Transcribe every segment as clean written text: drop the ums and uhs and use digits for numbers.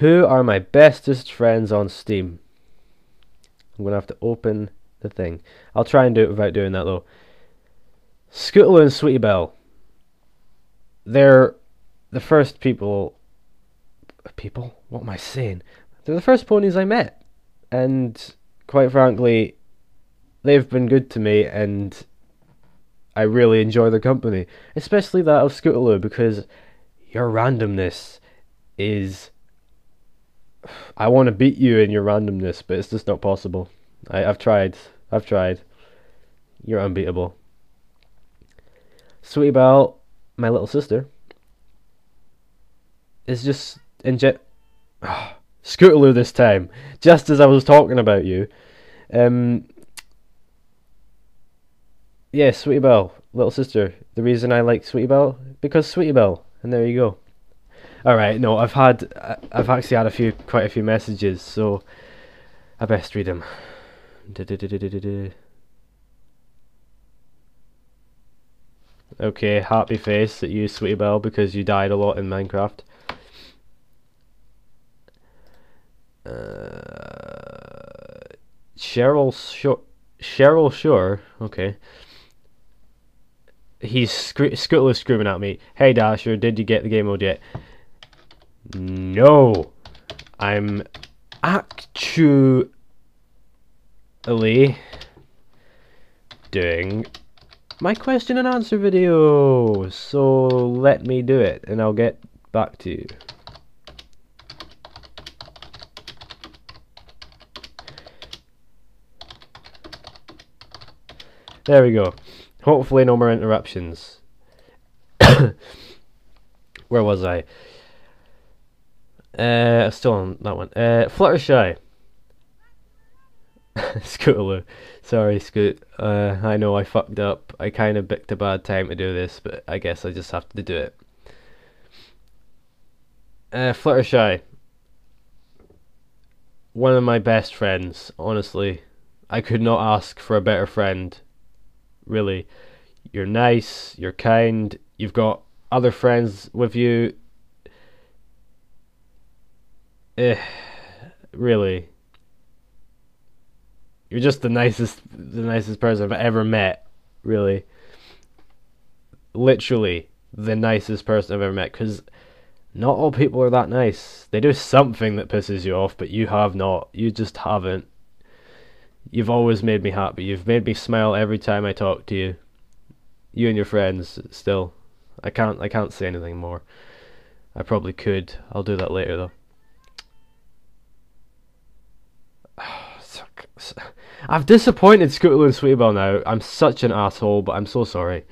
Who are my bestest friends on Steam? I'm gonna have to open the thing. I'll try and do it without doing that though. Scootaloo and Sweetie Belle. They're the first people. What am I saying? They're the first ponies I met, and quite frankly, they've been good to me, and I really enjoy their company, especially that of Scootaloo, because your randomness is. I want to beat you in your randomness, but it's just not possible. I've tried. You're unbeatable. Sweetie Belle, my little sister, is just Scootaloo this time, just as I was talking about you. Yeah, Sweetie Belle, little sister. The reason I like Sweetie Belle, because Sweetie Belle, and there you go. All right, no, I've actually had quite a few messages, so I best read them. Okay, happy face at you, Sweetie Belle, because you died a lot in Minecraft. Cheryl Shore, okay. He's Scootaloo screaming at me. Hey Dasher, did you get the game mode yet? No, I'm actually doing my question and answer video, so let me do it and I'll get back to you. There we go. Hopefully no more interruptions. Where was I? Still on that one. Fluttershy. Scootaloo. Sorry, Scoot. I know I fucked up. I kind of picked a bad time to do this, but I guess I just have to do it. Fluttershy. One of my best friends, honestly. I could not ask for a better friend. Really. You're nice, you're kind, you've got other friends with you. Really. You're just the nicest person I've ever met, really. Literally the nicest person I've ever met, because not all people are that nice. They do something that pisses you off, but you have not. You just haven't. You've always made me happy. You've made me smile every time I talk to you. You and your friends, still. I can't say anything more. I probably could. I'll do that later, though. I've disappointed Scootaloo and Sweetie Belle now. I'm such an asshole, but I'm so sorry.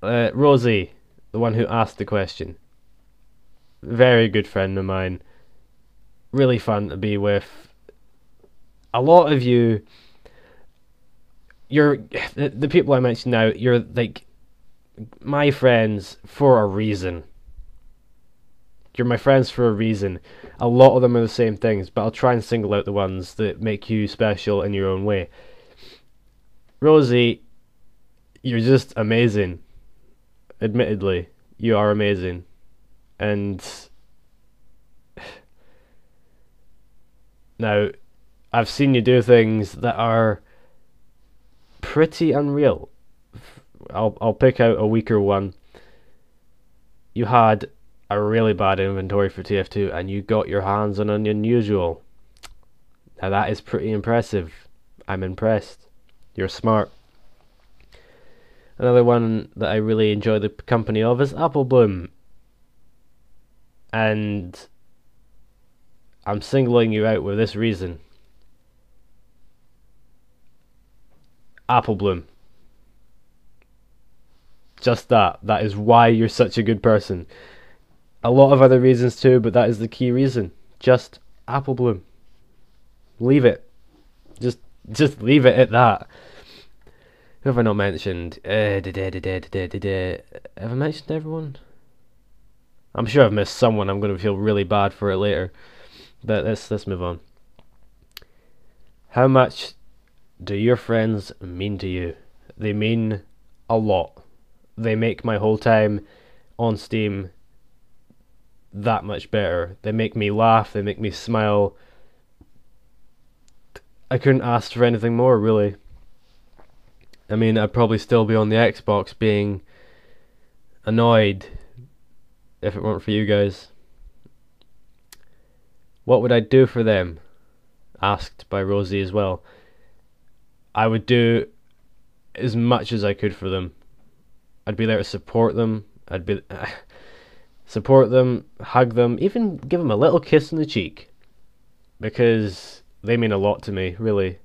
Rosie, the one who asked the question. Very good friend of mine. Really fun to be with. A lot of you, you're the people I mentioned now, you're like my friends for a reason. You're my friends for a reason. A lot of them are the same things, but I'll try and single out the ones that make you special in your own way. Rosie, you're just amazing. Admittedly, you are amazing. And now, I've seen you do things that are pretty unreal. I'll pick out a weaker one. You had a really bad inventory for TF2 and you got your hands on an unusual. Now that is pretty impressive. I'm impressed. You're smart. Another one that I really enjoy the company of is Apple Bloom. And I'm singling you out with this reason. Apple Bloom. Just that. That is why you're such a good person. A lot of other reasons too, but that is the key reason. Just Apple Bloom. Leave it. Just leave it at that. Who have I not mentioned? Have I mentioned everyone? I'm sure I've missed someone. I'm going to feel really bad for it later. But let's move on. How much do your friends mean to you? They mean a lot. They make my whole time on Steam that much better. They make me laugh, they make me smile. I couldn't ask for anything more, really. I mean, I'd probably still be on the Xbox being annoyed if it weren't for you guys. What would I do for them? Asked by Rosie as well. I would do as much as I could for them. I'd be there to support them. I'd be support them, hug them, even give them a little kiss on the cheek, because they mean a lot to me, really.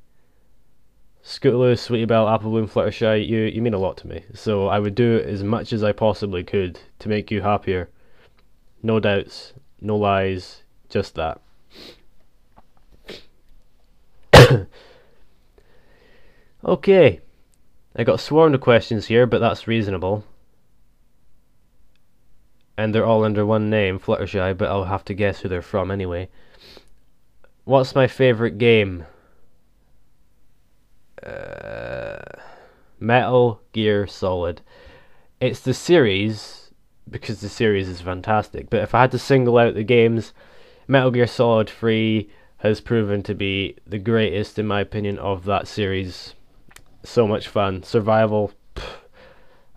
Scootaloo, Sweetie Belle, Apple Bloom, Fluttershy, you mean a lot to me. So I would do as much as I possibly could to make you happier. No doubts, no lies, just that. Okay, I got sworn to questions here, but that's reasonable. And they're all under one name, Fluttershy, but I'll have to guess who they're from anyway. What's my favourite game? Metal Gear Solid. It's the series, because the series is fantastic, but if I had to single out the games, Metal Gear Solid 3 has proven to be the greatest, in my opinion, of that series. So much fun. Survival,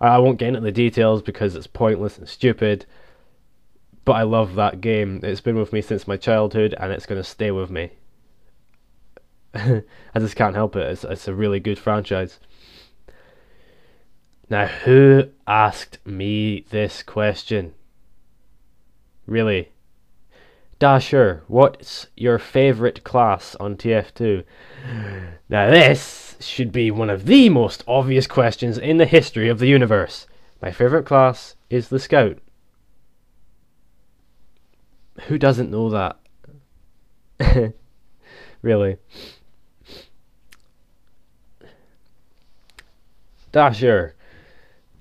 I won't get into the details because it's pointless and stupid, but I love that game. It's been with me since my childhood, and it's going to stay with me. I just can't help it. It's a really good franchise. Now, who asked me this question? Really? Dasher, what's your favourite class on TF2? Now this should be one of the most obvious questions in the history of the universe. My favourite class is the Scout. Who doesn't know that? Really? Dasher,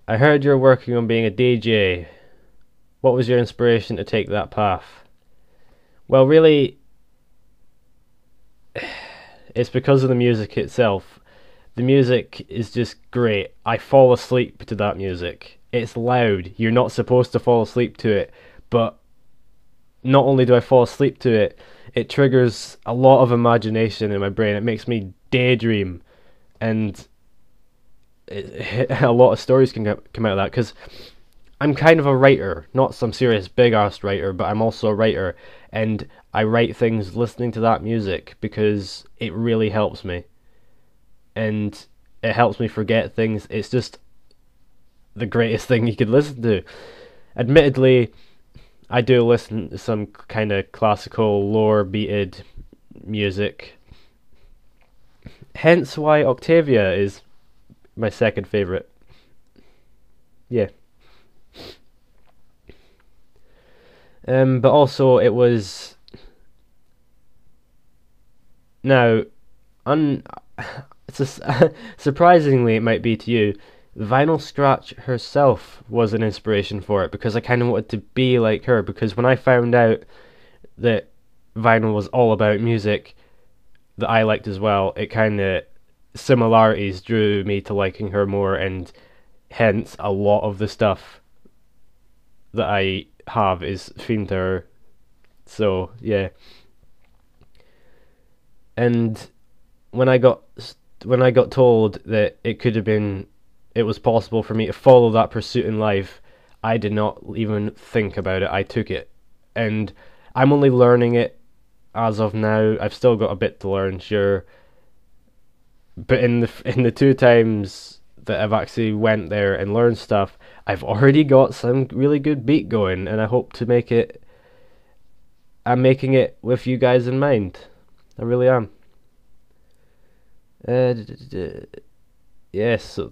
I heard you're working on being a DJ. What was your inspiration to take that path? Well, really, it's because of the music itself. The music is just great. I fall asleep to that music. It's loud. You're not supposed to fall asleep to it, but not only do I fall asleep to it, it triggers a lot of imagination in my brain. It makes me daydream, and a lot of stories can come out of that, because I'm kind of a writer, not some serious big-ass writer, but I'm also a writer, and I write things listening to that music because it really helps me, and it helps me forget things. It's just the greatest thing you could listen to. Admittedly, I do listen to some kind of classical, lore-beated music, hence why Octavia is my second favourite. Yeah. But also it was... Now, surprisingly it might be to you, Vinyl Scratch herself was an inspiration for it, because I kind of wanted to be like her, because when I found out that vinyl was all about music that I liked as well, it kind of... similarities drew me to liking her more, and hence a lot of the stuff that I have is themed to her. So yeah. And when I got told that it was possible for me to follow that pursuit in life, I did not even think about it. I took it, and I'm only learning it as of now. I've still got a bit to learn, sure, but in the 2 times that I've actually went there and learned stuff, I've already got some really good beat going, and I hope to make it. I'm making it with you guys in mind. I really am. Yes, so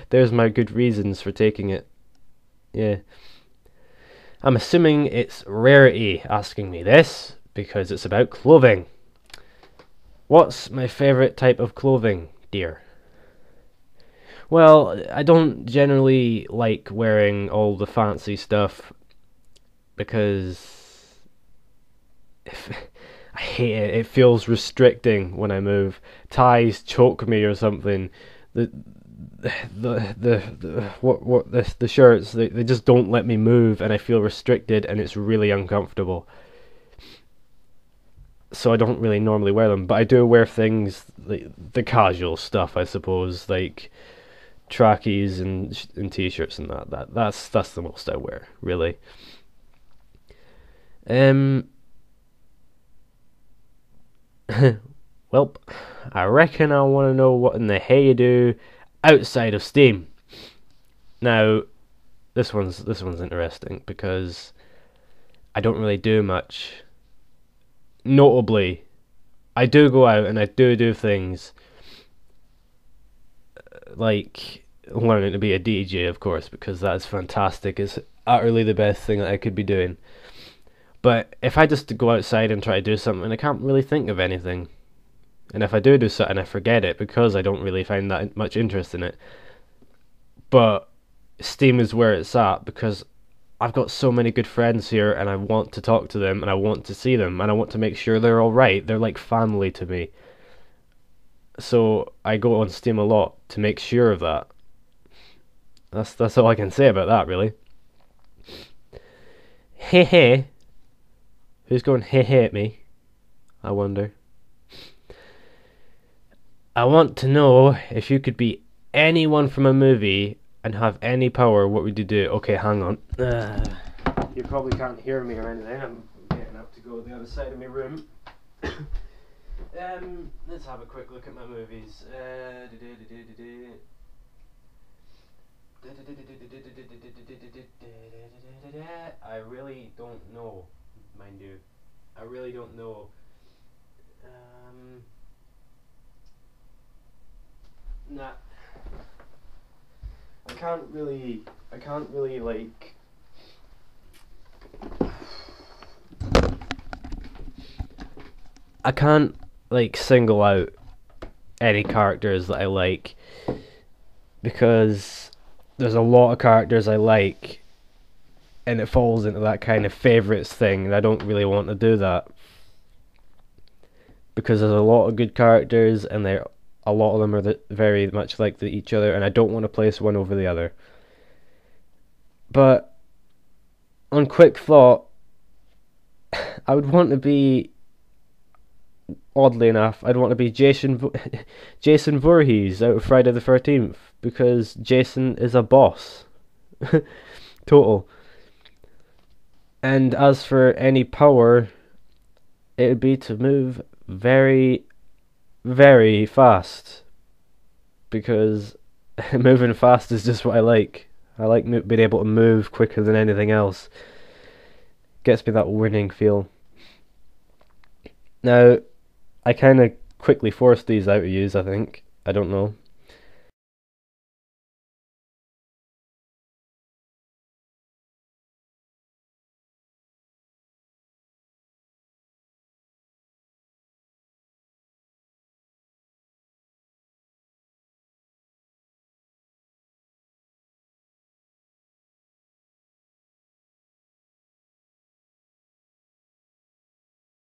there's my good reasons for taking it. Yeah. I'm assuming it's Rarity asking me this, because it's about clothing. What's my favourite type of clothing, dear? Well, I don't generally like wearing all the fancy stuff, because I hate it. It feels restricting when I move. Ties choke me or something. the shirts, they just don't let me move, and I feel restricted, and it's really uncomfortable. So I don't really normally wear them, but I do wear things like the casual stuff, I suppose, like trackies and t-shirts and that's the most I wear, really. Um, well, I reckon I want to know what in the hell you do outside of Steam. Now, this one's interesting because I don't really do much. Notably, I do go out and I do things like learning to be a DJ, of course, because that's fantastic. It's utterly the best thing that I could be doing. But if I just go outside and try to do something, I can't really think of anything. And if I do something, I forget it because I don't really find that much interest in it. But Steam is where it's at because I've got so many good friends here and I want to talk to them and I want to see them and I want to make sure they're alright. They're like family to me. So I go on Steam a lot to make sure of that. That's all I can say about that, really. Hey hey. Who's going hey hey at me? I wonder. I want to know if you could be anyone from a movie and have any power, what would you do? Okay, hang on. You probably can't hear me or anything. I'm getting up to go to the other side of my room. Let's have a quick look at my movies. I really don't know, mind you. I really don't know. Nah. I can't really like. I can't like single out any characters that I like because there's a lot of characters I like and it falls into that kind of favourites thing and I don't really want to do that because there's a lot of good characters and a lot of them are very much like each other and I don't want to place one over the other. But on quick thought, I would want to be, oddly enough, I'd want to be Jason Voorhees out of Friday the 13th because Jason is a boss. Total. And as for any power, it would be to move very, very fast because moving fast is just what I like. I like being able to move quicker than anything else. Gets me that winning feel. Now, I kind of quickly forced these out of use, I think. I don't know.